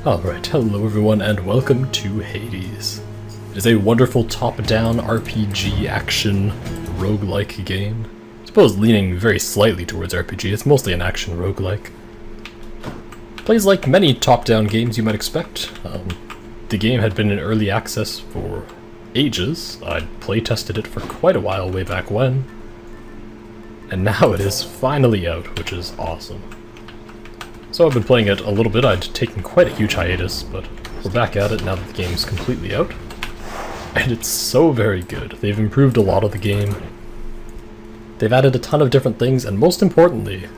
Alright, hello everyone and welcome to Hades. It is a wonderful top-down RPG action roguelike game. I suppose leaning very slightly towards RPG, it's mostly an action roguelike. Plays like many top-down games you might expect. The game had been in early access for ages. I'd playtested it for quite a while way back when. And now it is finally out, which is awesome. So I've been playing it a little bit. I'd taken quite a huge hiatus, but we're back at it now that the game's completely out. And it's so very good. They've improved a lot of the game. They've added a ton of different things, and most importantly,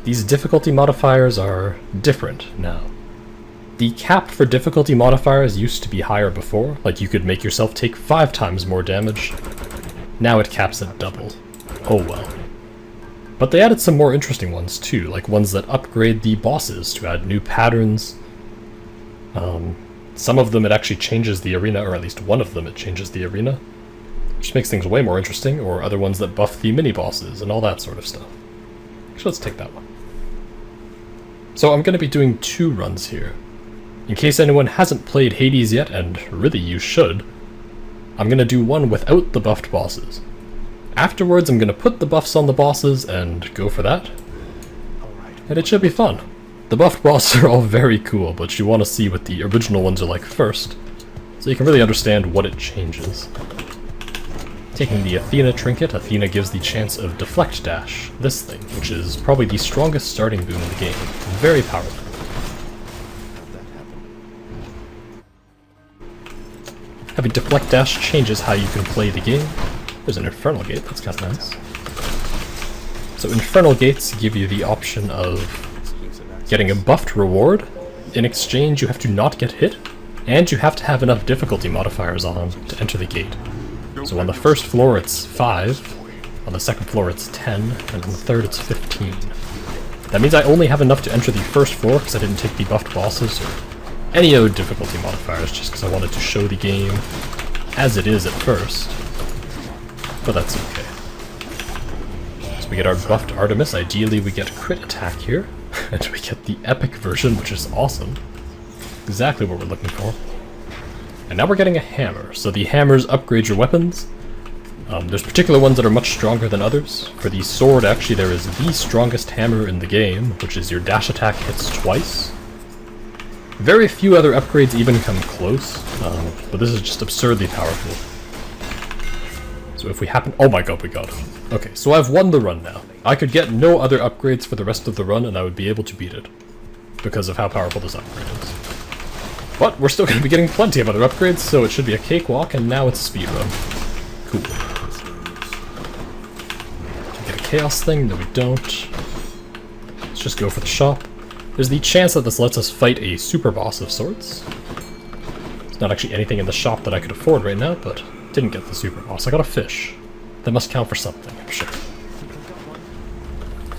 these difficulty modifiers are different now. The cap for difficulty modifiers used to be higher before, like you could make yourself take 5 times more damage. Now it caps at double. Oh well. But they added some more interesting ones too, like ones that upgrade the bosses to add new patterns. Some of them it actually changes the arena, or at least one of them it changes the arena, which makes things way more interesting, or other ones that buff the mini-bosses and all that sort of stuff. So let's take that one. So I'm going to be doing 2 runs here. In case anyone hasn't played Hades yet, and really you should, I'm going to do one without the buffed bosses. Afterwards, I'm going to put the buffs on the bosses and go for that. And it should be fun. The buffed bosses are all very cool, but you want to see what the original ones are like first, so you can really understand what it changes. Taking the Athena trinket, Athena gives the chance of deflect dash, this thing, which is probably the strongest starting boon in the game. Very powerful. Having deflect dash changes how you can play the game. There's an infernal gate, that's kind of nice. So infernal gates give you the option of getting a buffed reward. In exchange, you have to not get hit, and you have to have enough difficulty modifiers on to enter the gate. So on the first floor it's 5, on the second floor it's 10, and on the third it's 15. That means I only have enough to enter the first floor because I didn't take the buffed bosses or any other difficulty modifiers, just because I wanted to show the game as it is at first. But that's okay. So we get our buffed Artemis. Ideally we get crit attack here, and we get the epic version, which is awesome. Exactly what we're looking for. And now we're getting a hammer. So the hammers upgrade your weapons. There's particular ones that are much stronger than others. For the sword, actually, there is the strongest hammer in the game, which is your dash attack hits twice. Very few other upgrades even come close, but this is just absurdly powerful. So if we happen— oh my god, we got it. Okay, so I've won the run now. I could get no other upgrades for the rest of the run and I would be able to beat it, because of how powerful this upgrade is. But we're still going to be getting plenty of other upgrades, so it should be a cakewalk, and now it's a speedrun. Cool. Do we get a chaos thing? No, we don't. Let's just go for the shop. There's the chance that this lets us fight a super boss of sorts. There's not actually anything in the shop that I could afford right now, but didn't get the super boss. I got a fish. That must count for something, I'm sure.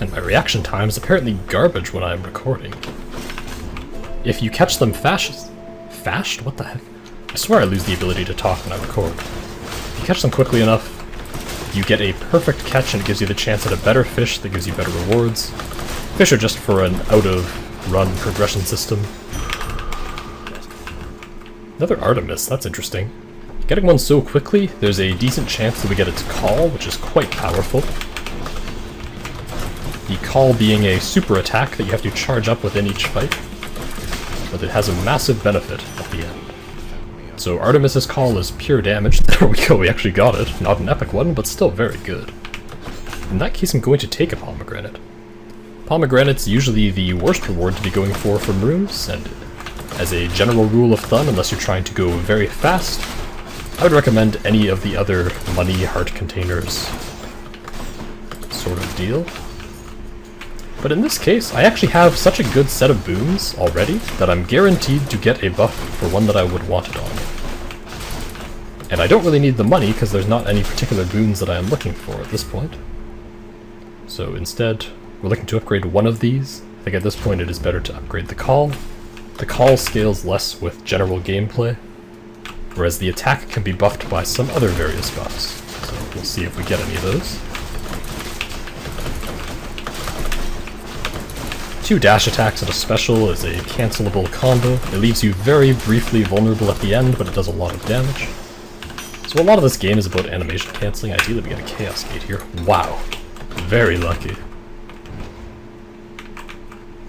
And my reaction time is apparently garbage when I'm recording. If you catch them fast? What the heck? I swear I lose the ability to talk when I record. If you catch them quickly enough, you get a perfect catch and it gives you the chance at a better fish that gives you better rewards. Fish are just for an out-of-run progression system. Another Artemis, that's interesting. Getting one so quickly, there's a decent chance that we get its call, which is quite powerful. The call being a super attack that you have to charge up within each fight, but it has a massive benefit at the end. So Artemis's call is pure damage. There we go, we actually got it. Not an epic one, but still very good. In that case, I'm going to take a pomegranate. Pomegranate's usually the worst reward to be going for from rooms, and as a general rule of thumb, unless you're trying to go very fast, I would recommend any of the other money heart containers sort of deal. But in this case, I actually have such a good set of boons already that I'm guaranteed to get a buff for one that I would want it on. And I don't really need the money because there's not any particular boons that I am looking for at this point. So instead, we're looking to upgrade one of these. I think at this point it is better to upgrade the call. The call scales less with general gameplay, whereas the attack can be buffed by some other various buffs. So we'll see if we get any of those. 2 dash attacks and a special is a cancelable combo. It leaves you very briefly vulnerable at the end, but it does a lot of damage. So a lot of this game is about animation cancelling. Ideally we get a Chaos Gate here. Wow. Very lucky.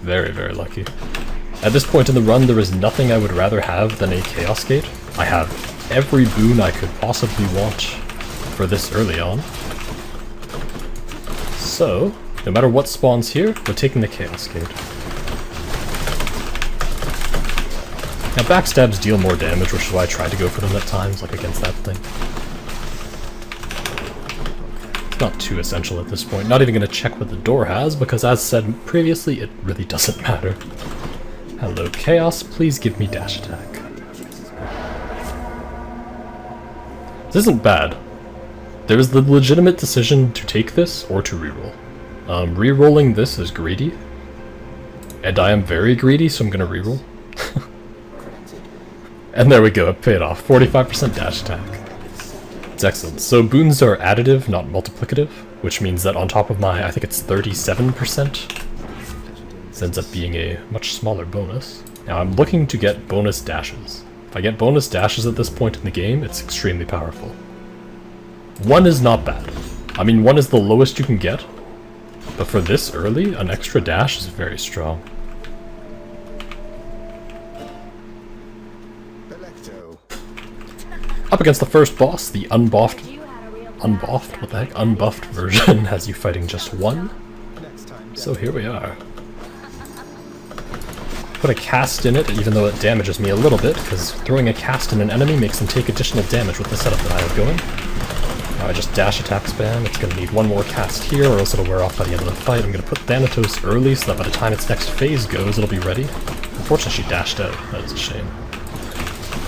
Very, very lucky. At this point in the run, there is nothing I would rather have than a Chaos Gate. I have every boon I could possibly want for this early on. So, no matter what spawns here, we're taking the Chaos Gate. Now backstabs deal more damage, which is why I tried to go for them at times, like against that thing. It's not too essential at this point. Not even going to check what the door has, because as said previously, it really doesn't matter. Hello Chaos, please give me dash attack. This isn't bad. There is the legitimate decision to take this or to reroll. Rerolling this is greedy. And I am very greedy, so I'm gonna reroll. And there we go, it paid off. 45% dash attack. It's excellent. So boons are additive, not multiplicative, which means that on top of my, I think it's 37%, this ends up being a much smaller bonus. Now I'm looking to get bonus dashes. If I get bonus dashes at this point in the game, it's extremely powerful. 1 is not bad. I mean, 1 is the lowest you can get, but for this early, an extra dash is very strong. Up against the first boss, the unbuffed, what the heck, unbuffed version has you fighting just 1. So here we are. Put a cast in it, even though it damages me a little bit, because throwing a cast in an enemy makes them take additional damage with the setup that I have going. Now I just dash attack spam. It's going to need 1 more cast here, or else it'll wear off by the end of the fight. I'm going to put Thanatos early, so that by the time its next phase goes, it'll be ready. Unfortunately, she dashed out. That is a shame.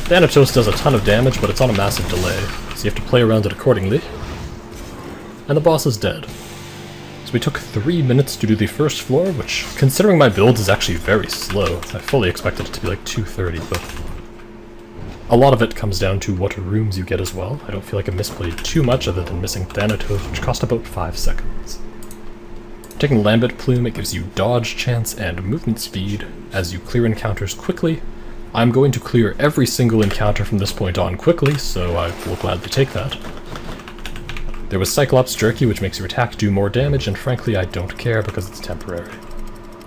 Thanatos does a ton of damage, but it's on a massive delay, so you have to play around it accordingly. And the boss is dead. So we took 3 minutes to do the first floor, which, considering my build, is actually very slow. I fully expected it to be like 2:30, but a lot of it comes down to what rooms you get as well. I don't feel like I misplayed too much other than missing Thanatos, which cost about 5 seconds. Taking Lambent Plume, it gives you dodge chance and movement speed as you clear encounters quickly. I'm going to clear every single encounter from this point on quickly, so I will gladly take that. There was Cyclops Jerky, which makes your attack do more damage, and frankly I don't care because it's temporary.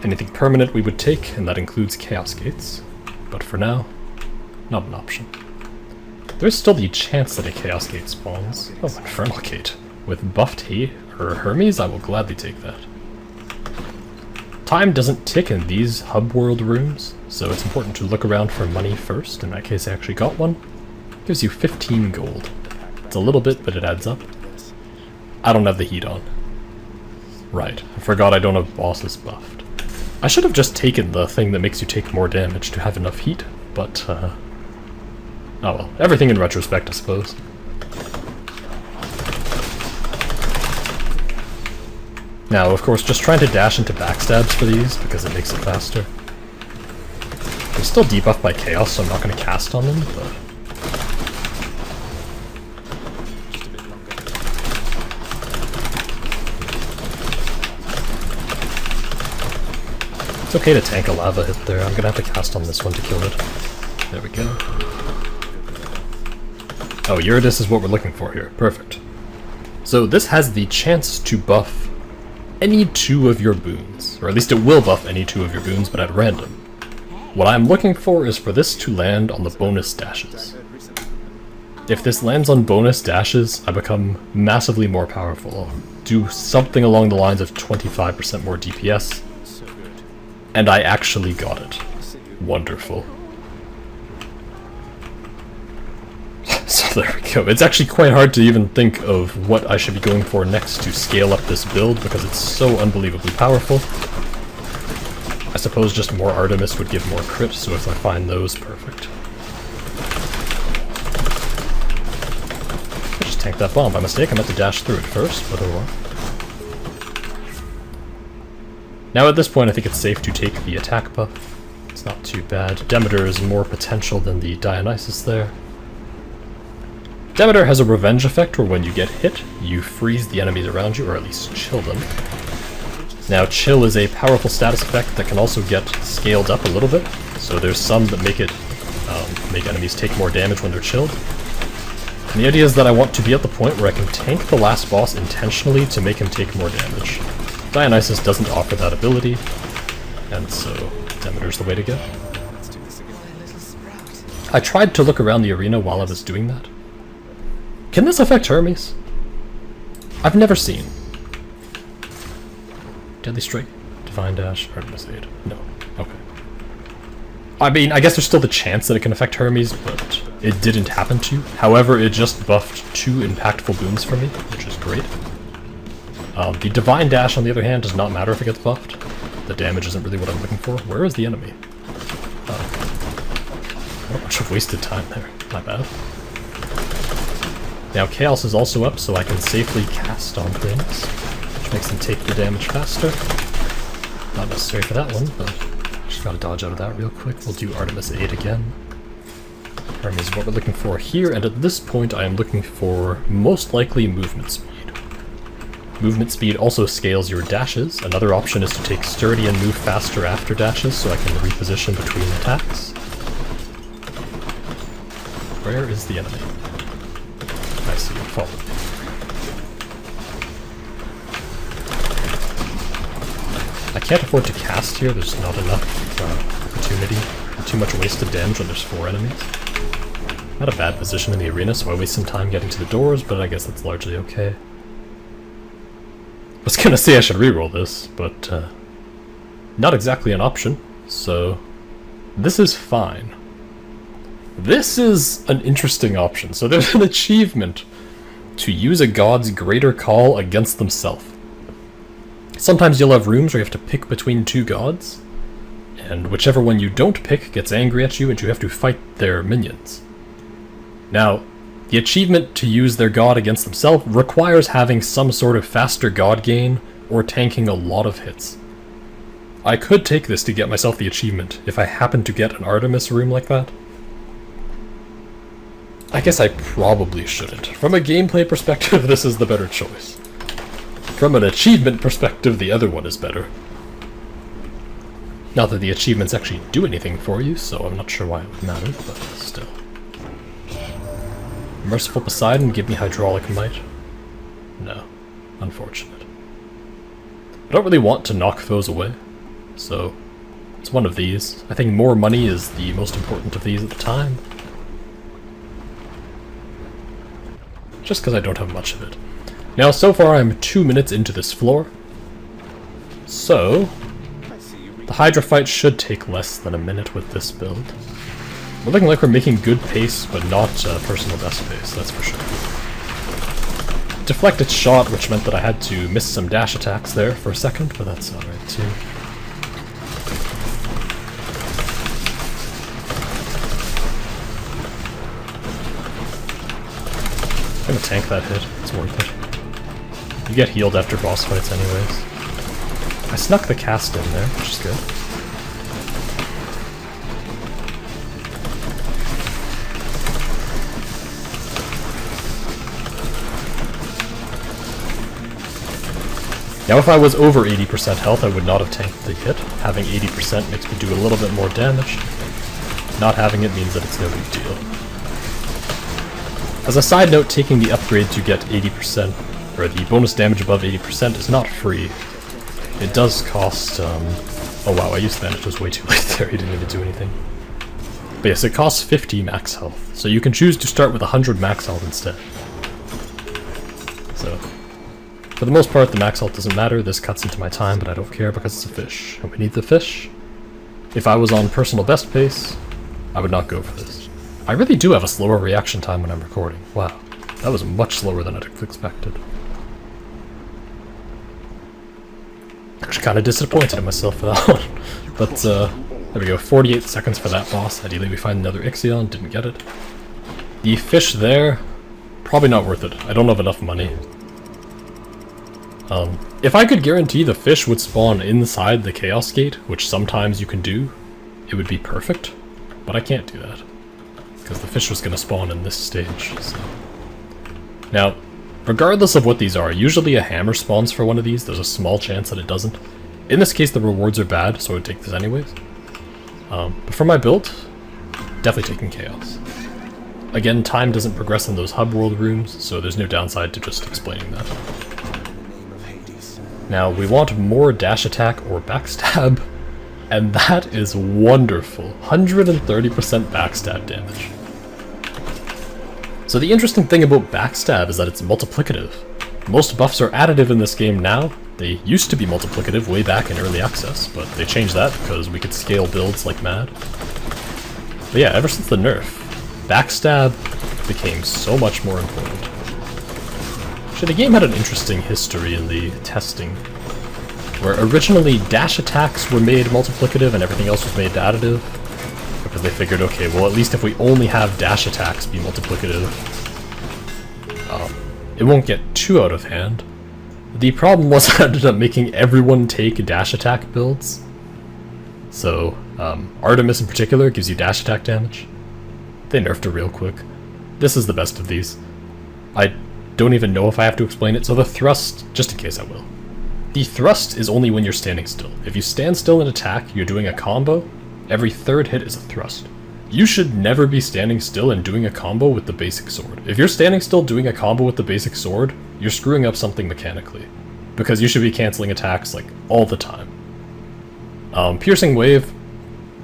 Anything permanent we would take, and that includes Chaos Gates. But for now, not an option. There's still the chance that a Chaos Gate spawns. Oh, Infernal Gate. With buffed Hermes, I will gladly take that. Time doesn't tick in these hub world rooms, so it's important to look around for money first. In that case I actually got one. Gives you 15 gold. It's a little bit, but it adds up. I don't have the heat on. Right, I forgot I don't have bosses buffed. I should have just taken the thing that makes you take more damage to have enough heat, but oh well, everything in retrospect I suppose. Now, of course, just trying to dash into backstabs for these, because it makes it faster. I'm still debuffed by Chaos, so I'm not going to cast on them, but... It's okay to tank a lava hit there. I'm going to have to cast on this one to kill it. There we go. Oh, Eurydice is what we're looking for here. Perfect. So this has the chance to buff any 2 of your boons, or at least it will buff any 2 of your boons, but at random. What I'm looking for is for this to land on the bonus dashes. If this lands on bonus dashes, I become massively more powerful. I'll do something along the lines of 25% more DPS, and I actually got it. Wonderful. So there we go. It's actually quite hard to even think of what I should be going for next to scale up this build because it's so unbelievably powerful. I suppose just more Artemis would give more crit, so if I find those, perfect. I just tanked that bomb by mistake. I meant to dash through it first, but oh well. Now at this point I think it's safe to take the attack buff. It's not too bad. Demeter is more potential than the Dionysus there. Demeter has a revenge effect where when you get hit, you freeze the enemies around you, or at least chill them. Now, chill is a powerful status effect that can also get scaled up a little bit. So there's some that make enemies take more damage when they're chilled. And the idea is that I want to be at the point where I can tank the last boss intentionally to make him take more damage. Dionysus doesn't offer that ability, and so Demeter's the way to go. I tried to look around the arena while I was doing that. Can this affect Hermes? I've never seen. Deadly Strike, Divine Dash, Artemis Aid. No. Okay. I mean, I guess there's still the chance that it can affect Hermes, but it didn't happen to. However, it just buffed 2 impactful boons for me, which is great. The Divine Dash, on the other hand, does not matter if it gets buffed. The damage isn't really what I'm looking for. Where is the enemy? Oh. A bunch of wasted time there. My bad. Now, Chaos is also up, so I can safely cast on things, which makes them take the damage faster. Not necessary for that one, but just gotta dodge out of that real quick. We'll do Artemis 8 again. Hermes is what we're looking for here, and at this point I am looking for most likely movement speed. Movement speed also scales your dashes. Another option is to take Sturdy and move faster after dashes, so I can reposition between attacks. Where is the enemy? I see you. Follow me. I can't afford to cast here, there's not enough opportunity. Too much wasted damage when there's 4 enemies. Not a bad position in the arena, so I waste some time getting to the doors, but I guess that's largely okay. I was gonna say I should reroll this, but not exactly an option, so this is fine. This is an interesting option. So there's an achievement to use a god's greater call against themselves. Sometimes you'll have rooms where you have to pick between 2 gods, and whichever one you don't pick gets angry at you and you have to fight their minions. Now, the achievement to use their god against themselves requires having some sort of faster god gain or tanking a lot of hits. I could take this to get myself the achievement if I happen to get an Artemis room like that. I guess I probably shouldn't. From a gameplay perspective, this is the better choice. From an achievement perspective, the other one is better. Not that the achievements actually do anything for you, so I'm not sure why it would matter, but still. Merciful Poseidon, give me Hydraulic Might. No. Unfortunate. I don't really want to knock foes away, so it's one of these. I think more money is the most important of these at the time. Just because I don't have much of it. Now, so far I'm 2 minutes into this floor, so the Hydra fight should take less than a minute with this build. We're looking like we're making good pace, but not personal best pace, that's for sure. Deflected shot, which meant that I had to miss some dash attacks there for a second, but that's alright too. I'm gonna tank that hit, it's worth it. You get healed after boss fights anyways. I snuck the cast in there, which is good. Now if I was over 80% health, I would not have tanked the hit. Having 80% makes me do a little bit more damage. Not having it means that it's no big deal. As a side note, taking the upgrade to get 80%, or the bonus damage above 80% is not free. It does cost, oh wow, I used Thanatos way too late there, he didn't even do anything. But yes, it costs 50 max health, so you can choose to start with 100 max health instead. So, for the most part, the max health doesn't matter. This cuts into my time, but I don't care because it's a fish, and we need the fish. If I was on personal best pace, I would not go for this. I really do have a slower reaction time when I'm recording. Wow, that was much slower than I'd expected. Actually kind of disappointed in myself for that one. But, there we go, 48 seconds for that boss. Ideally we find another Ixion, didn't get it. The fish there, probably not worth it. I don't have enough money. If I could guarantee the fish would spawn inside the Chaos Gate, which sometimes you can do, it would be perfect. But I can't do that, because the fish was going to spawn in this stage. So. Now, regardless of what these are, usually a hammer spawns for one of these. There's a small chance that it doesn't. In this case, the rewards are bad, so I would take this anyways. But for my build, definitely taking Chaos. Again, time doesn't progress in those hub world rooms, so there's no downside to just explaining that. Now, we want more dash attack or backstab, and that is wonderful. 130% backstab damage. So the interesting thing about backstab is that it's multiplicative. Most buffs are additive in this game now. They used to be multiplicative way back in early access, but they changed that because we could scale builds like mad. But yeah, ever since the nerf, backstab became so much more important. Actually, the game had an interesting history in the testing, where originally dash attacks were made multiplicative and everything else was made additive, because they figured, okay, well at least if we only have dash attacks be multiplicative, it won't get too out of hand. The problem was I ended up making everyone take dash attack builds. So, Artemis in particular gives you dash attack damage. They nerfed her real quick. This is the best of these. I don't even know if I have to explain it, so the thrust, just in case I will. The thrust is only when you're standing still. If you stand still and attack, you're doing a combo, every third hit is a thrust. You should never be standing still and doing a combo with the basic sword. If you're standing still doing a combo with the basic sword, you're screwing up something mechanically. Because you should be canceling attacks, like, all the time. Piercing Wave,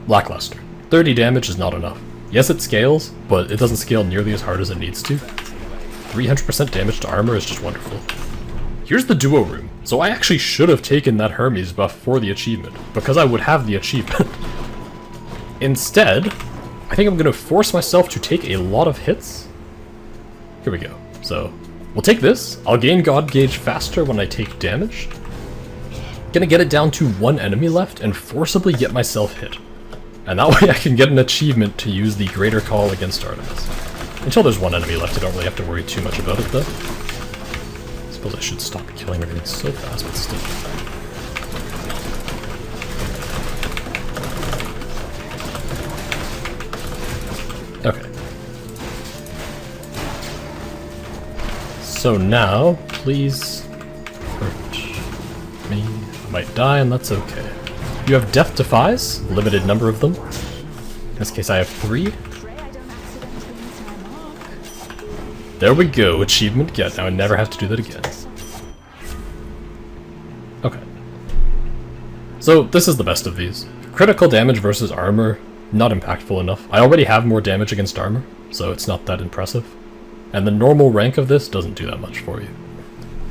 lackluster. 30 damage is not enough. Yes, it scales, but it doesn't scale nearly as hard as it needs to. 300% damage to armor is just wonderful. Here's the duo room. So I actually should have taken that Hermes buff for the achievement, because I would have the achievement. Instead, I think I'm going to force myself to take a lot of hits. Here we go. So, we'll take this. I'll gain God Gauge faster when I take damage. Gonna get it down to one enemy left and forcibly get myself hit. And that way I can get an achievement to use the Greater Call against Artemis. Until there's one enemy left, I don't really have to worry too much about it though. I suppose I should stop killing everything so fast, but still. Okay. So now, please hurt me. I might die, and that's okay. You have Death Defies, limited number of them. In this case, I have 3. There we go, achievement get. Now I never have to do that again. Okay. So, this is the best of these. Critical damage versus armor, not impactful enough. I already have more damage against armor, so it's not that impressive. And the normal rank of this doesn't do that much for you.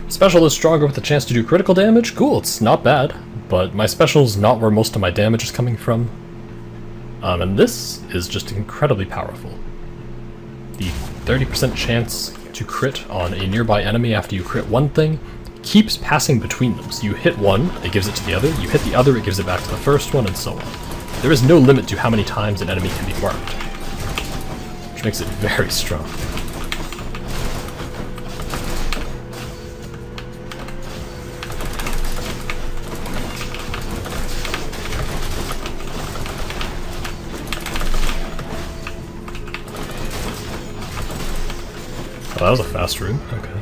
Special is stronger with the chance to do critical damage. Cool, it's not bad, but my special is not where most of my damage is coming from. And this is just incredibly powerful. The 30% chance to crit on a nearby enemy after you crit one thing keeps passing between them. So you hit one, it gives it to the other, you hit the other, it gives it back to the first one, and so on. There is no limit to how many times an enemy can be marked, which makes it very strong. Oh, that was a fast room. Okay.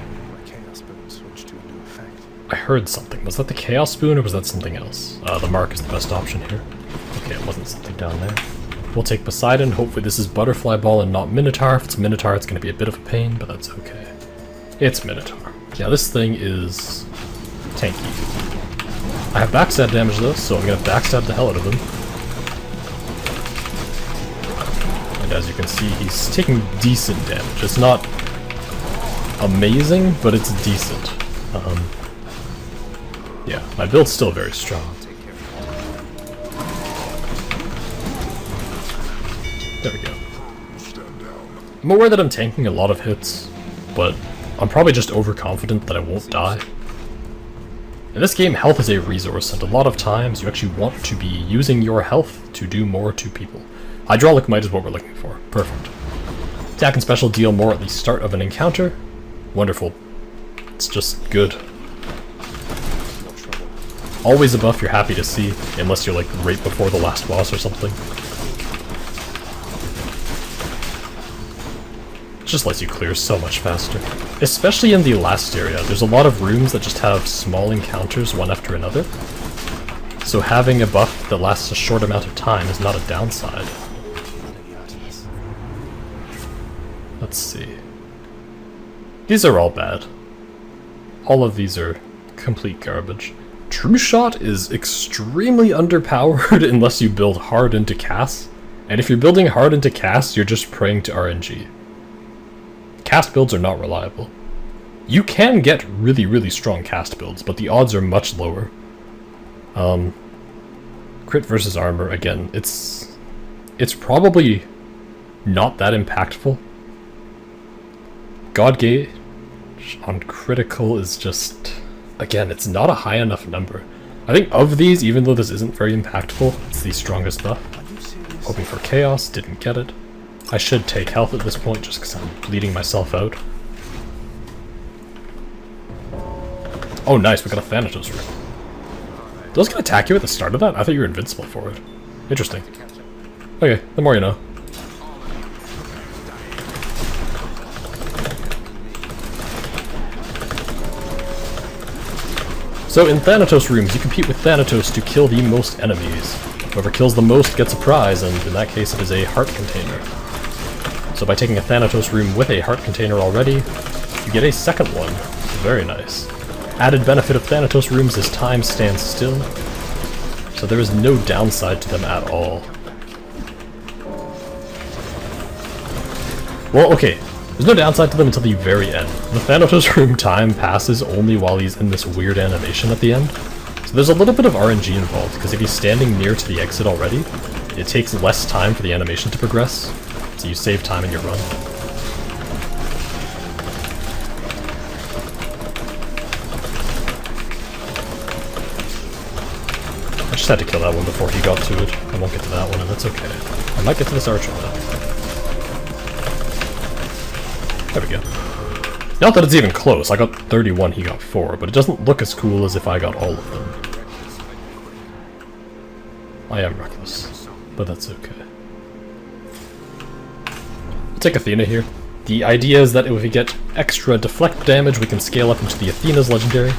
I heard something. Was that the Chaos Spoon or was that something else? The Mark is the best option here. Okay, it wasn't something down there. We'll take Poseidon. Hopefully this is Butterfly Ball and not Minotaur. If it's Minotaur, it's going to be a bit of a pain, but that's okay. It's Minotaur. Yeah, this thing is tanky. I have backstab damage though, so I'm going to backstab the hell out of him. And as you can see, he's taking decent damage. It's not amazing, but it's decent. Yeah, my build's still very strong. There we go. I'm aware that I'm tanking a lot of hits, but I'm probably just overconfident that I won't die. In this game, health is a resource, and a lot of times you actually want to be using your health to do more to people. Hydraulic Might is what we're looking for. Perfect. Attack and special deal more at the start of an encounter. Wonderful. It's just good. Always a buff you're happy to see, unless you're like right before the last boss or something. It just lets you clear so much faster. Especially in the last area, there's a lot of rooms that just have small encounters one after another. So having a buff that lasts a short amount of time is not a downside. Let's see. These are all bad. All of these are complete garbage. True Shot is extremely underpowered unless you build hard into cast. And if you're building hard into cast, you're just praying to RNG. Cast builds are not reliable. You can get really, really strong cast builds, but the odds are much lower. Crit versus armor, again, it's probably not that impactful. God Gauge on critical is just, again, it's not a high enough number. I think of these, even though this isn't very impactful, it's the strongest buff. Hoping for Chaos, didn't get it. I should take health at this point just because I'm bleeding myself out. Oh nice, we got a Thanatos Ring. Those can attack you at the start of that? I thought you were invincible for it. Interesting. Okay, the more you know. So in Thanatos rooms, you compete with Thanatos to kill the most enemies. Whoever kills the most gets a prize, and in that case it is a heart container. So by taking a Thanatos room with a heart container already, you get a second one. Very nice. Added benefit of Thanatos rooms is time stands still, so there is no downside to them at all. Well, okay, there's no downside to them until the very end. The Thanatos room time passes only while he's in this weird animation at the end. So there's a little bit of RNG involved, because if he's standing near to the exit already, it takes less time for the animation to progress, so you save time in your run. I just had to kill that one before he got to it. I won't get to that one, and that's okay. I might get to this archer though. There we go. Not that it's even close, I got 31, he got 4, but it doesn't look as cool as if I got all of them. I am reckless, but that's okay. We'll take Athena here. The idea is that if we get extra deflect damage, we can scale up into the Athena's legendary.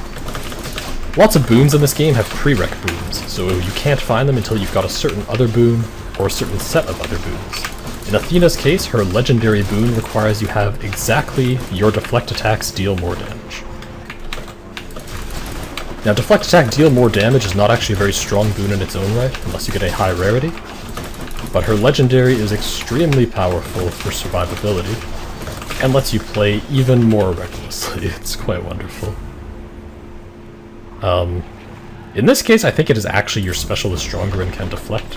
Lots of boons in this game have prereq boons, so you can't find them until you've got a certain other boon, or a certain set of other boons. In Athena's case, her legendary boon requires you have exactly your deflect attacks deal more damage. Now, deflect attack deal more damage is not actually a very strong boon in its own right, unless you get a high rarity, but her legendary is extremely powerful for survivability, and lets you play even more recklessly. It's quite wonderful. In this case, I think it is actually your special is stronger and can deflect.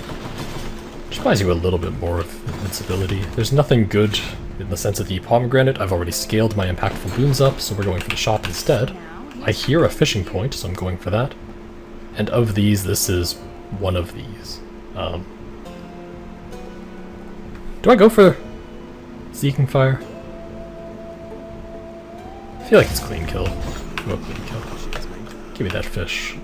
Which buys you a little bit more of invincibility. There's nothing good in the sense of the pomegranate. I've already scaled my impactful boons up, so we're going for the shop instead. I hear a fishing point, so I'm going for that. And of these, this is one of these. Do I go for Seeking Fire? I feel like it's clean kill. Go clean kill. Give me that fish.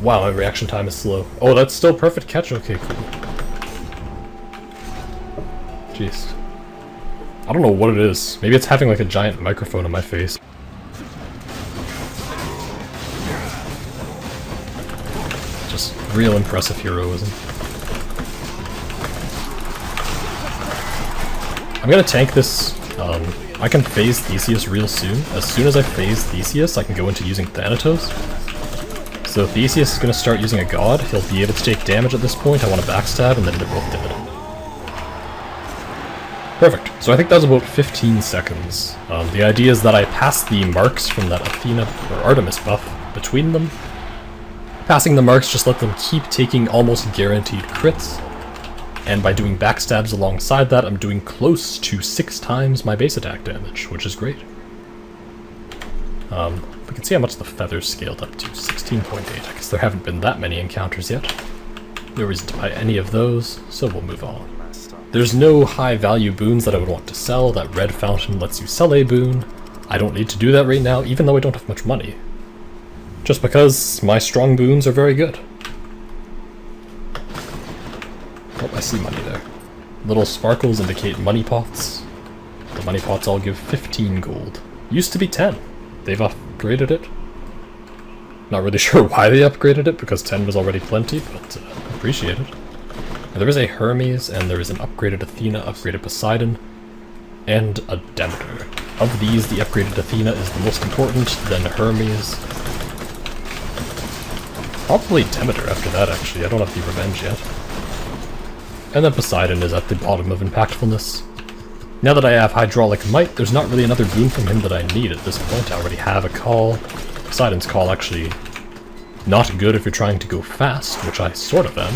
Wow, my reaction time is slow. Oh, that's still perfect catch? Okay, cool. Jeez. I don't know what it is. Maybe it's having like a giant microphone in my face. Just real impressive heroism. I'm gonna tank this. I can phase Theseus real soon. As soon as I phase Theseus, I can go into using Thanatos. So Theseus is going to start using a god. He'll be able to take damage at this point. I want to backstab, and then they're both dead. Perfect. So I think that was about 15 seconds. The idea is that I pass the marks from that Athena or Artemis buff between them. Passing the marks just let them keep taking almost guaranteed crits. And by doing backstabs alongside that, I'm doing close to 6 times my base attack damage, which is great. We can see how much the feathers scaled up to, 16.8. I guess there haven't been that many encounters yet. No reason to buy any of those, so we'll move on. There's no high value boons that I would want to sell. That red fountain lets you sell a boon. I don't need to do that right now, even though I don't have much money. Just because my strong boons are very good. Oh, I see money there. Little sparkles indicate money pots. The money pots all give 15 gold. Used to be 10. They've upgraded it. Not really sure why they upgraded it, because 10 was already plenty, but appreciate it. And there is a Hermes, and there is an upgraded Athena, upgraded Poseidon, and a Demeter. Of these, the upgraded Athena is the most important, then Hermes. Probably Demeter after that, actually. I don't have the Revenge yet. And then Poseidon is at the bottom of impactfulness. Now that I have Hydraulic Might, there's not really another boon from him that I need at this point. I already have a call. Poseidon's call actually not good if you're trying to go fast, which I sort of am.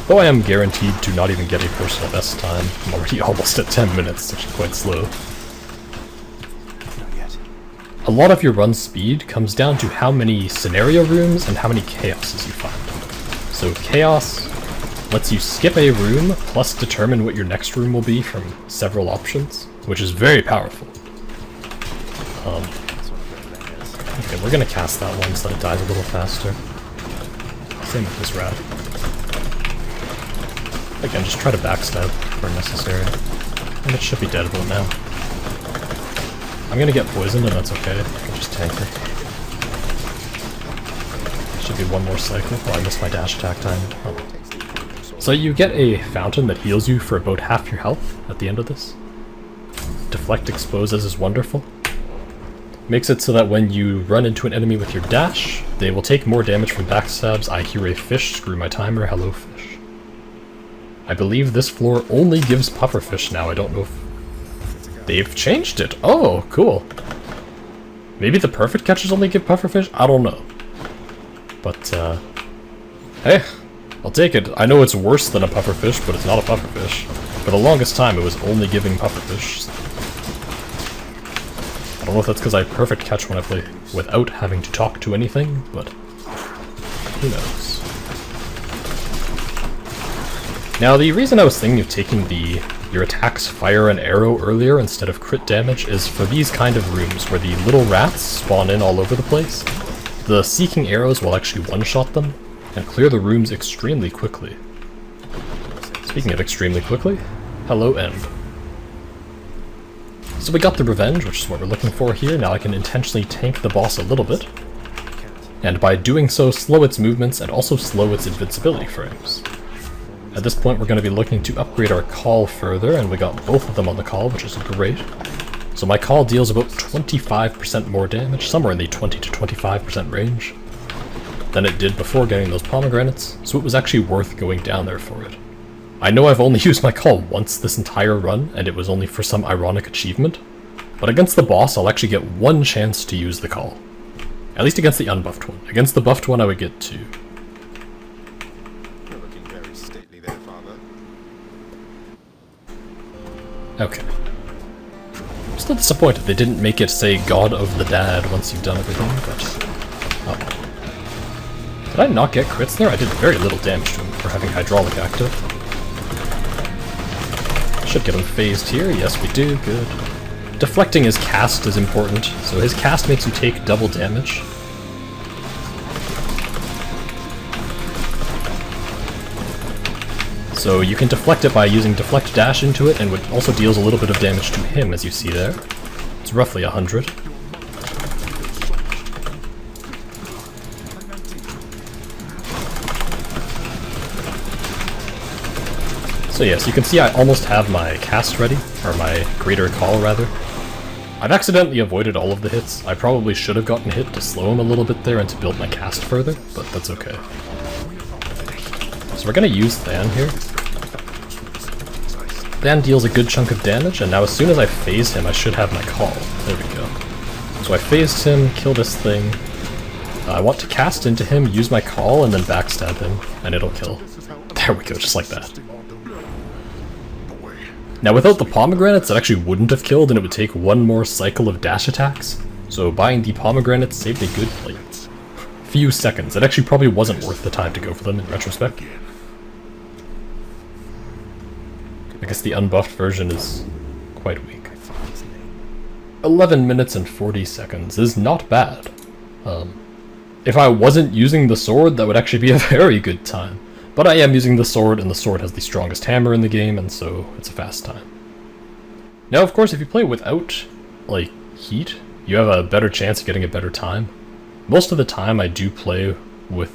Though I am guaranteed to not even get a personal best time. I'm already almost at 10 minutes, which is quite slow. A lot of your run speed comes down to how many scenario rooms and how many chaoses you find. So chaos lets you skip a room plus determine what your next room will be from several options, which is very powerful. Okay, we're gonna cast that one so that it dies a little faster. Same with this rat. Again, just try to backstab where necessary. And it should be dead about now. I'm gonna get poisoned and that's okay. I can just tank it. Should be one more cycle. Oh, I missed my dash attack time. Oh. So you get a fountain that heals you for about half your health at the end of this. Deflect Exposes is wonderful. Makes it so that when you run into an enemy with your dash, they will take more damage from backstabs. I hear a fish, screw my timer, hello fish. I believe this floor only gives pufferfish now. I don't know if they've changed it. Oh, cool. Maybe the perfect catches only give pufferfish? I don't know. But, hey, I'll take it. I know it's worse than a pufferfish, but it's not a pufferfish. For the longest time, it was only giving pufferfish. I don't know if that's because I perfect catch when I play without having to talk to anything, but who knows. Now, the reason I was thinking of taking your attacks fire and arrow earlier instead of crit damage is for these kind of rooms where the little rats spawn in all over the place. The seeking arrows will actually one-shot them and clear the rooms extremely quickly. Speaking of extremely quickly, hello end. So we got the revenge, which is what we're looking for here. Now I can intentionally tank the boss a little bit, and by doing so slow its movements and also slow its invincibility frames. At this point we're going to be looking to upgrade our call further, and we got both of them on the call, which is great. So my call deals about 25% more damage, somewhere in the 20 to 25% range, than it did before getting those pomegranates, so it was actually worth going down there for it. I know I've only used my call once this entire run, and it was only for some ironic achievement, but against the boss I'll actually get one chance to use the call. At least against the unbuffed one. Against the buffed one I would get two. You're looking very stately there, father. Okay. I'm still disappointed they didn't make it say God of the Dad once you've done everything, but... oh. Did I not get crits there? I did very little damage to him for having Hydraulic active. Should get him phased here. Yes, we do. Good. Deflecting his cast is important, so his cast makes you take double damage. So you can deflect it by using Deflect Dash into it, and it also deals a little bit of damage to him, as you see there. It's roughly 100. So yes, you can see I almost have my cast ready, or my greater call rather. I've accidentally avoided all of the hits. I probably should have gotten hit to slow him a little bit there and to build my cast further, but that's okay. So we're gonna use Than here. Than deals a good chunk of damage, and now as soon as I phase him I should have my call. There we go. So I phased him, kill this thing. I want to cast into him, use my call, and then backstab him, and it'll kill. There we go, just like that. Now without the pomegranates, it actually wouldn't have killed, and it would take one more cycle of dash attacks. So buying the pomegranates saved a good, like, few seconds. It actually probably wasn't worth the time to go for them in retrospect. I guess the unbuffed version is quite weak. 11 minutes and 40 seconds is not bad. If I wasn't using the sword, that would actually be a very good time. But I am using the sword, and the sword has the strongest hammer in the game, and so it's a fast time. Now, of course, if you play without, like, heat, you have a better chance of getting a better time. Most of the time I do play with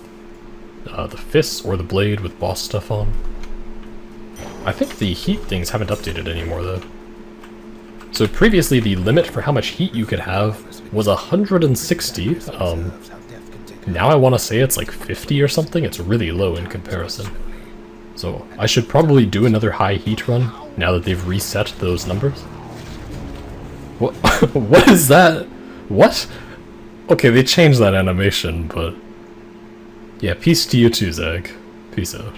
the fists or the blade with boss stuff on. I think the heat things haven't updated anymore though. So previously the limit for how much heat you could have was 160. Now I want to say it's like 50 or something. It's really low in comparison. So I should probably do another high heat run now that they've reset those numbers. What? What is that? What? Okay, they changed that animation, but... Yeah, peace to you too, Zeg. Peace out.